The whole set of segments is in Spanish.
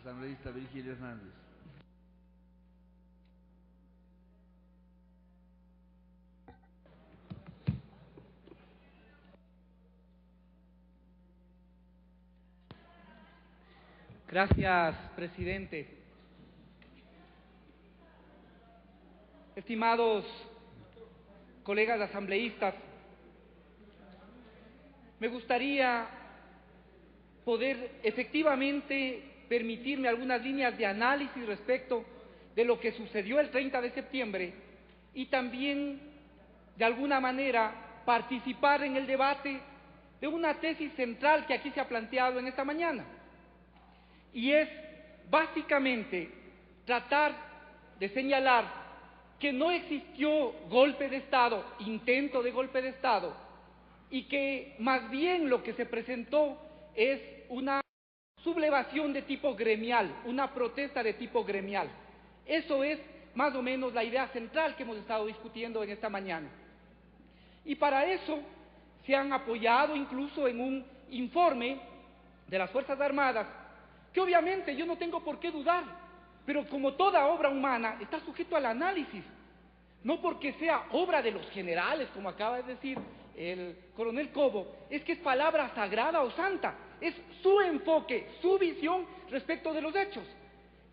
Asambleísta Virgilio Hernández. Gracias, presidente. Estimados colegas asambleístas, me gustaría poder efectivamente permitirme algunas líneas de análisis respecto de lo que sucedió el 30 de septiembre y también, de alguna manera, participar en el debate de una tesis central que aquí se ha planteado en esta mañana. Y es básicamente tratar de señalar que no existió golpe de Estado, intento de golpe de Estado, y que más bien lo que se presentó es una sublevación de tipo gremial, una protesta de tipo gremial. Eso es más o menos la idea central que hemos estado discutiendo en esta mañana. Y para eso se han apoyado incluso en un informe de las Fuerzas Armadas, que obviamente yo no tengo por qué dudar, pero como toda obra humana está sujeto al análisis, no porque sea obra de los generales, como acaba de decir el coronel Cobo, es que es palabra sagrada o santa, es su enfoque, su visión respecto de los hechos.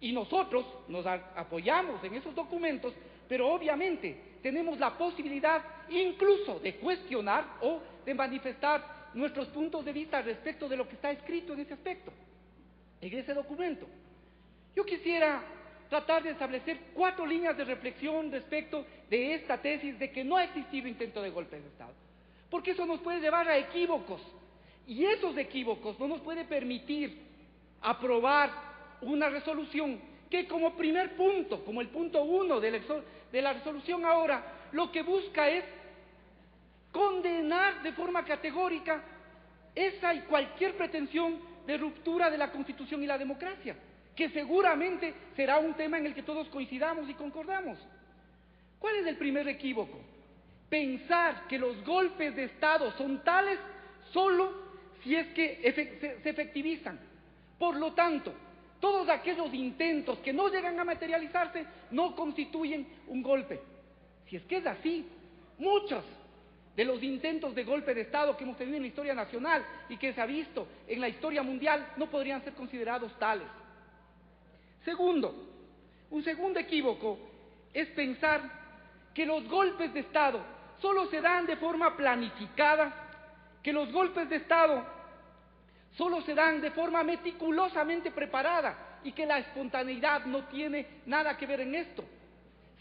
Y nosotros nos apoyamos en esos documentos, pero obviamente tenemos la posibilidad incluso de cuestionar o de manifestar nuestros puntos de vista respecto de lo que está escrito en ese aspecto, en ese documento. Yo quisiera tratar de establecer 4 líneas de reflexión respecto de esta tesis de que no ha existido intento de golpe de Estado, porque eso nos puede llevar a equívocos, y esos equívocos no nos puede permitir aprobar una resolución que como primer punto, como el punto 1 de la resolución ahora, lo que busca es condenar de forma categórica esa y cualquier pretensión de ruptura de la Constitución y la democracia, que seguramente será un tema en el que todos coincidamos y concordamos. ¿Cuál es el primer equívoco? Pensar que los golpes de Estado son tales solo si es que se efectivizan. Por lo tanto, todos aquellos intentos que no llegan a materializarse no constituyen un golpe. Si es que es así, muchos de los intentos de golpe de Estado que hemos tenido en la historia nacional y que se ha visto en la historia mundial no podrían ser considerados tales. Segundo, un segundo equívoco es pensar que los golpes de Estado solo se dan de forma planificada, que los golpes de Estado solo se dan de forma meticulosamente preparada y que la espontaneidad no tiene nada que ver en esto.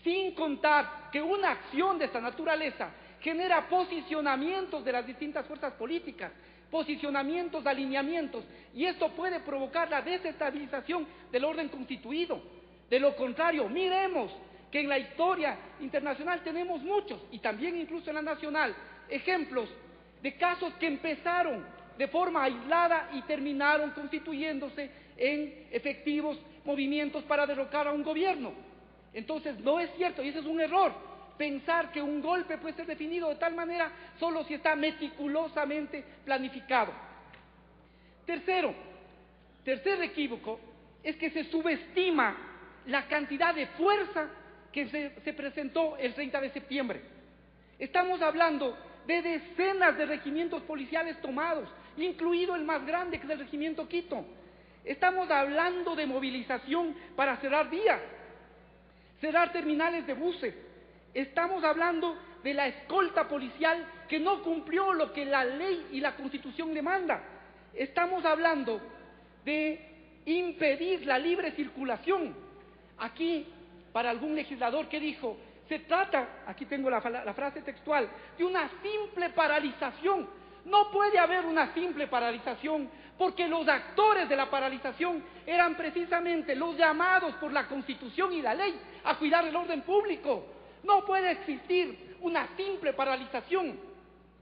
Sin contar que una acción de esta naturaleza genera posicionamientos de las distintas fuerzas políticas, posicionamientos, alineamientos, y esto puede provocar la desestabilización del orden constituido. De lo contrario, miremos que en la historia internacional tenemos muchos, y también incluso en la nacional, ejemplos de casos que empezaron de forma aislada y terminaron constituyéndose en efectivos movimientos para derrocar a un gobierno. Entonces no es cierto, y ese es un error, pensar que un golpe puede ser definido de tal manera solo si está meticulosamente planificado. Tercer equívoco es que se subestima la cantidad de fuerza que se presentó el 30 de septiembre. Estamos hablando de decenas de regimientos policiales tomados, incluido el más grande, que es el regimiento Quito. Estamos hablando de movilización para cerrar vías, cerrar terminales de buses. Estamos hablando de la escolta policial que no cumplió lo que la ley y la Constitución demanda. Estamos hablando de impedir la libre circulación. Aquí, para algún legislador que dijo, se trata, aquí tengo la frase textual, de una simple paralización. No puede haber una simple paralización, porque los actores de la paralización eran precisamente los llamados por la Constitución y la ley a cuidar el orden público. No puede existir una simple paralización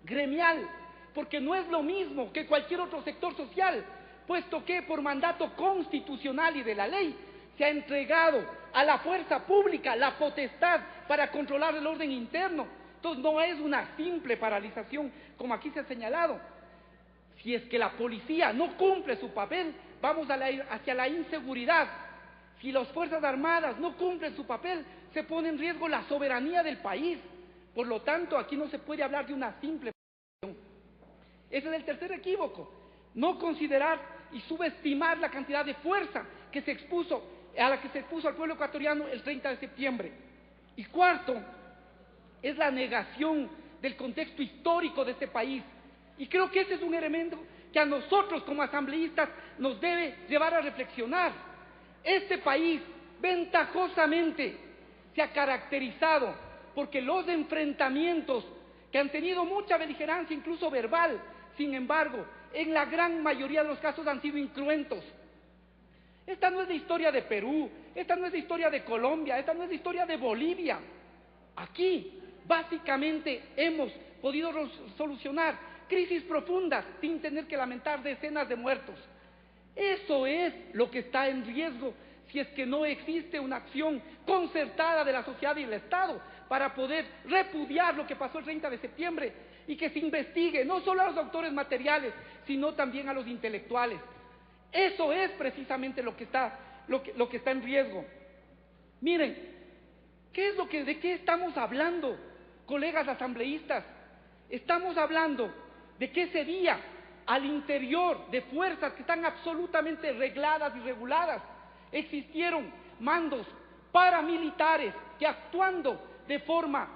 gremial, porque no es lo mismo que cualquier otro sector social, puesto que por mandato constitucional y de la ley se ha entregado a la fuerza pública la potestad para controlar el orden interno. Entonces no es una simple paralización como aquí se ha señalado. Si es que la policía no cumple su papel, vamos hacia la inseguridad. Si las Fuerzas Armadas no cumplen su papel, se pone en riesgo la soberanía del país. Por lo tanto, aquí no se puede hablar de una simple operación. Ese es el tercer equívoco. No considerar y subestimar la cantidad de fuerza que se expuso, a la que se expuso al pueblo ecuatoriano el 30 de septiembre. Y cuarto, es la negación del contexto histórico de este país. Y creo que ese es un elemento que a nosotros como asambleístas nos debe llevar a reflexionar. Este país ventajosamente se ha caracterizado porque los enfrentamientos que han tenido mucha beligerancia, incluso verbal, sin embargo, en la gran mayoría de los casos han sido incruentos. Esta no es la historia de Perú, esta no es la historia de Colombia, esta no es la historia de Bolivia. Aquí, básicamente, hemos podido solucionar crisis profundas sin tener que lamentar decenas de muertos. Eso es lo que está en riesgo si es que no existe una acción concertada de la sociedad y el Estado para poder repudiar lo que pasó el 30 de septiembre y que se investigue no solo a los autores materiales, sino también a los intelectuales. Eso es precisamente lo que está en riesgo. Miren, ¿de qué estamos hablando, colegas asambleístas? Estamos hablando de que ese día, al interior de fuerzas que están absolutamente regladas y reguladas, existieron mandos paramilitares que, actuando de forma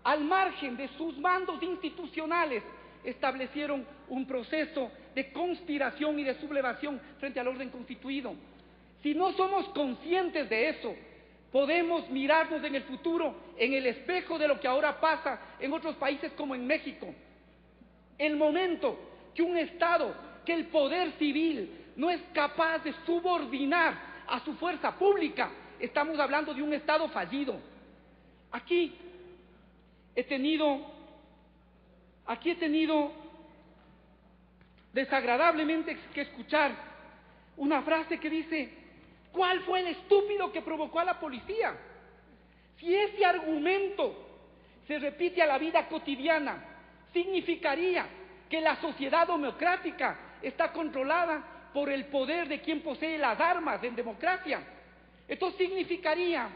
al margen de sus mandos institucionales, establecieron un proceso de conspiración y de sublevación frente al orden constituido. Si no somos conscientes de eso, podemos mirarnos en el futuro en el espejo de lo que ahora pasa en otros países como en México. El momento que un Estado, que el poder civil no es capaz de subordinar a su fuerza pública, estamos hablando de un Estado fallido. Aquí he tenido desagradablemente que escuchar una frase que dice: ¿cuál fue el estúpido que provocó a la policía? Si ese argumento se repite a la vida cotidiana, significaría que la sociedad democrática está controlada por el poder de quien posee las armas en democracia. Esto significaría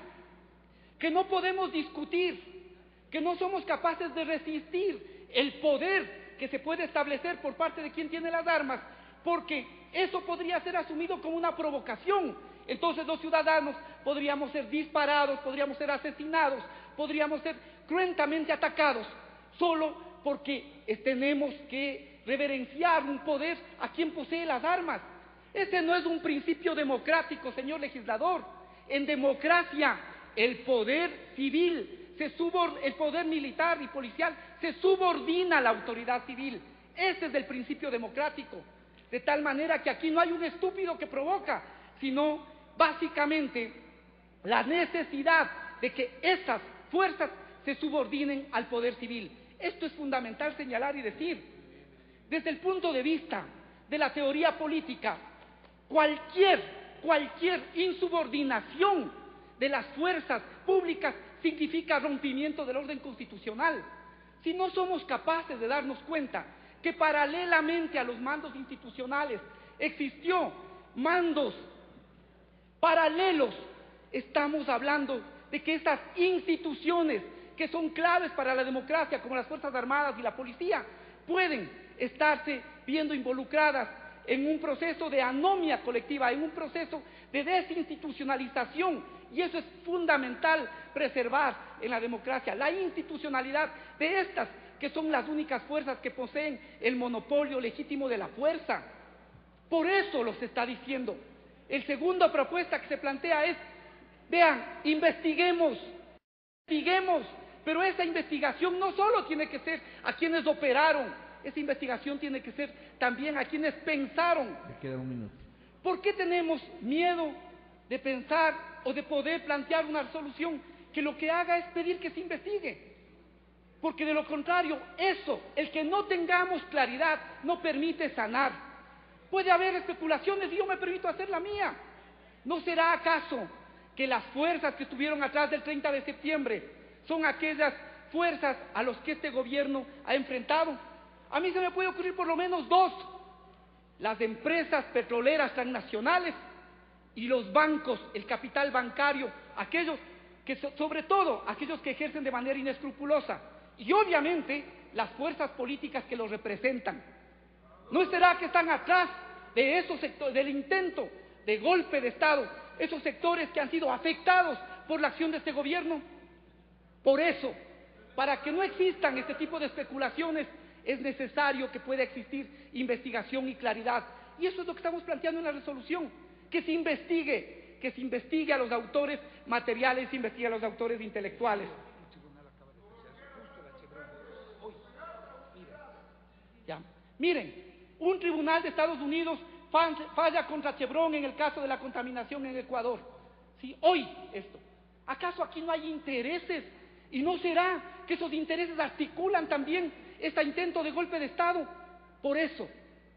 que no podemos discutir, que no somos capaces de resistir el poder que se puede establecer por parte de quien tiene las armas, porque eso podría ser asumido como una provocación. Entonces los ciudadanos podríamos ser disparados, podríamos ser asesinados, podríamos ser cruentamente atacados, solo porque tenemos que reverenciar un poder a quien posee las armas. Ese no es un principio democrático, señor legislador. En democracia, el poder civil, el poder militar y policial se subordina a la autoridad civil. Ese es el principio democrático. De tal manera que aquí no hay un estúpido que provoca, sino básicamente la necesidad de que esas fuerzas se subordinen al poder civil. Esto es fundamental señalar y decir. Desde el punto de vista de la teoría política, cualquier insubordinación de las fuerzas públicas significa rompimiento del orden constitucional. Si no somos capaces de darnos cuenta que paralelamente a los mandos institucionales existió mandos paralelos, estamos hablando de que estas instituciones que son claves para la democracia, como las Fuerzas Armadas y la policía, pueden estarse viendo involucradas en un proceso de anomia colectiva, en un proceso de desinstitucionalización, y eso es fundamental preservar en la democracia, la institucionalidad de estas que son las únicas fuerzas que poseen el monopolio legítimo de la fuerza. Por eso los está diciendo. El segunda propuesta que se plantea es: vean, investiguemos, pero esa investigación no solo tiene que ser a quienes operaron, esa investigación tiene que ser también a quienes pensaron. Me queda un minuto. ¿Por qué tenemos miedo de pensar o de poder plantear una solución que lo que haga es pedir que se investigue? Porque de lo contrario, el que no tengamos claridad, no permite sanar. Puede haber especulaciones y yo me permito hacer la mía. ¿No será acaso que las fuerzas que estuvieron atrás del 30 de septiembre son aquellas fuerzas a las que este gobierno ha enfrentado? A mí se me puede ocurrir por lo menos dos. las empresas petroleras transnacionales y los bancos, el capital bancario, aquellos que, sobre todo, aquellos que ejercen de manera inescrupulosa, y obviamente las fuerzas políticas que los representan. ¿No será que están atrás de esos sectores, del intento de golpe de Estado, esos sectores que han sido afectados por la acción de este gobierno? Por eso, para que no existan este tipo de especulaciones, es necesario que pueda existir investigación y claridad. Y eso es lo que estamos planteando en la resolución, que se investigue a los autores materiales, se investigue a los autores intelectuales. Ya. Miren, un tribunal de Estados Unidos falla contra Chevron en el caso de la contaminación en Ecuador. ¿Sí? Hoy esto. ¿Acaso aquí no hay intereses? ¿Y no será que esos intereses articulan también este intento de golpe de Estado? Por eso,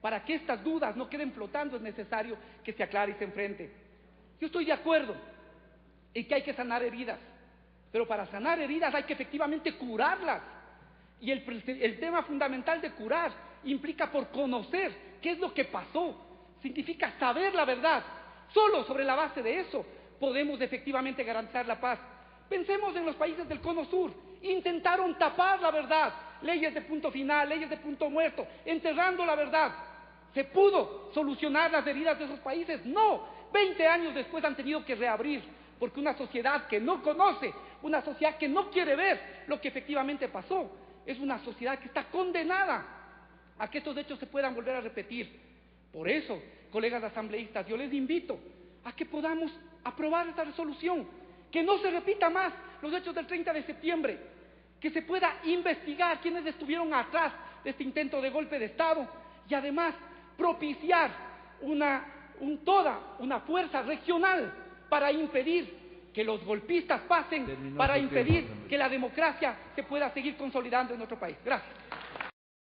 para que estas dudas no queden flotando, es necesario que se aclare y se enfrente. Yo estoy de acuerdo en que hay que sanar heridas, pero para sanar heridas hay que efectivamente curarlas. Y el tema fundamental de curar implica por conocer qué es lo que pasó, significa saber la verdad. Solo sobre la base de eso podemos efectivamente garantizar la paz. Pensemos en los países del Cono Sur, intentaron tapar la verdad, leyes de punto final, leyes de punto muerto, enterrando la verdad. ¿Se pudo solucionar las heridas de esos países? No, 20 años después han tenido que reabrir, porque una sociedad que no conoce, una sociedad que no quiere ver lo que efectivamente pasó, es una sociedad que está condenada a que estos hechos se puedan volver a repetir. Por eso, colegas asambleístas, yo les invito a que podamos aprobar esta resolución, que no se repita más los hechos del 30 de septiembre, que se pueda investigar quiénes estuvieron atrás de este intento de golpe de Estado y además propiciar toda una fuerza regional para impedir que los golpistas pasen, para impedir que la democracia se pueda seguir consolidando en nuestro país. Gracias.